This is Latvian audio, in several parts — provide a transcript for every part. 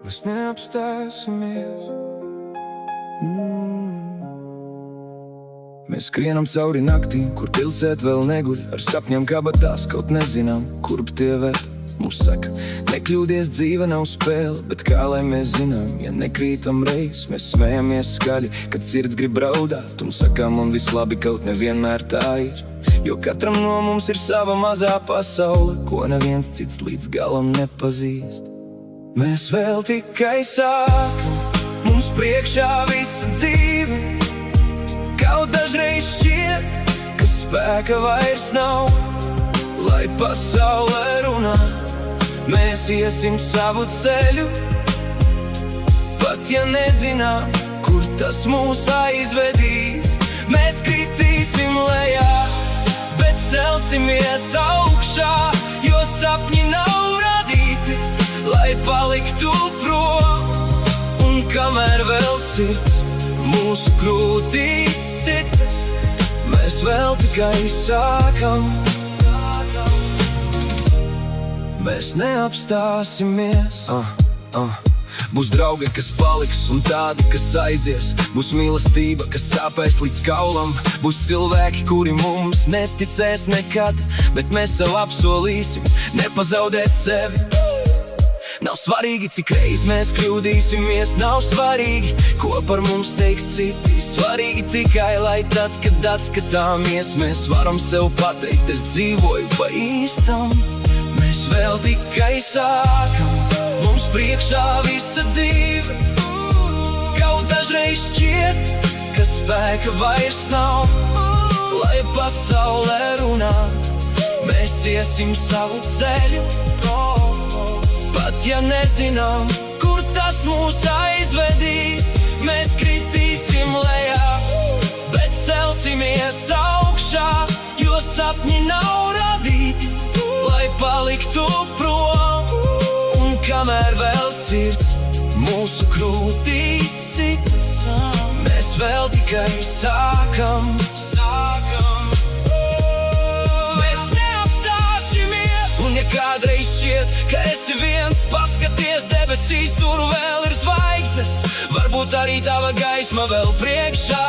Mēs neapstāsimies. Mēs skrienam cauri naktīm, kur pilsēta vēl neguļ, ar sapņiem kabatās, kaut nezinām, kurp tie ved. Mums saka, nekļūdies, dzīve nav spēle, bet kā lai mēs zinām, ja nekrītam reiz, mēs smejamies skaļi, kad sirds grib raudāt, un sakām, un viss labi, kaut nevienmēr tā ir. Jo katram no mums ir sava mazā pasaule, ko neviens cits līdz galam nepazīst. Mēs vēl tikai sākam, mums priekšā visa dzīve, kaut dažreiz šķiet, ka spēka vairs nav, lai pasaulē runā. Mēs iesim savu ceļu, pat ja nezinām, kur tas mūs aizvedīs. Mēs kritīsim lejā, bet celsimies augšā, jo sapņi nav radīti, lai paliktu prom. Un kamēr vēl sirds mūsu krūtīs sitas, mēs vēl tikai sākam. Mēs neapstāsimies. Būs draugi, kas paliks, un tādi, kas aizies. Būs mīlestība, kas sāpēs līdz kaulam. Būs cilvēki, kuri mums neticēs nekad, bet mēs sev apsolīsim nepazaudēt sevi. Nav svarīgi, cik reiz mēs kļūdīsimies, nav svarīgi, ko par mums teiks citi. Svarīgi tikai, lai tad, kad atskatāmies, mēs varam sev pateikt, es dzīvoju pa īstam. Mēs vēl tikai sākam, mums priekšā visa dzīve, kaut dažreiz šķiet, ka spēka vairs nav, lai pasaulē runā. Mēs iesim savu ceļu, pat ja nezinām, kur tas mūs aizvedīs. Mēs kritīsim lejā, bet celsimies augšā, jo sapņi nav radīti, lai paliktu prom. Un kamēr vēl sirds mūsu krūtīs sitas, mēs vēl tikai sākam. Mēs neapstāsimies. Un ja kādreiz šķiet, ka esi viens, paskaties debesīs, tur vēl ir zvaigznes. Varbūt arī tava gaisma vēl priekšā.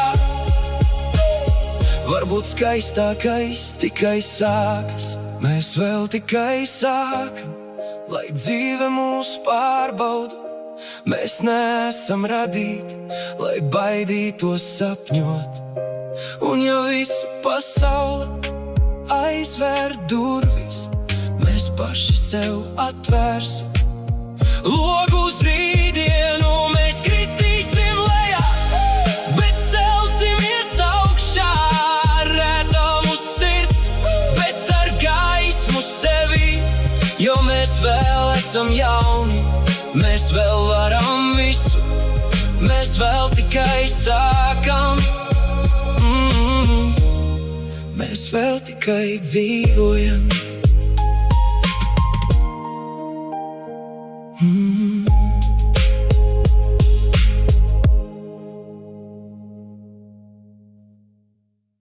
Varbūt skaistākais tikai sākas. Mēs vēl tikai sākam, lai dzīve mūs pārbauda. Mēs neesam radīti, lai baidītos sapņot. Un ja visa pasaule aizvēr durvis, mēs paši sev atvērsim logu uz rītdienu. Mēs kritīsim lejā, bet celsimies augšā. Rētam uz sirds, bet ar gaismu sevi, jo mēs vēl esam jauni. Mēs vēl varam visu, mēs vēl tikai sākam. Mēs vēl tikai dzīvojam.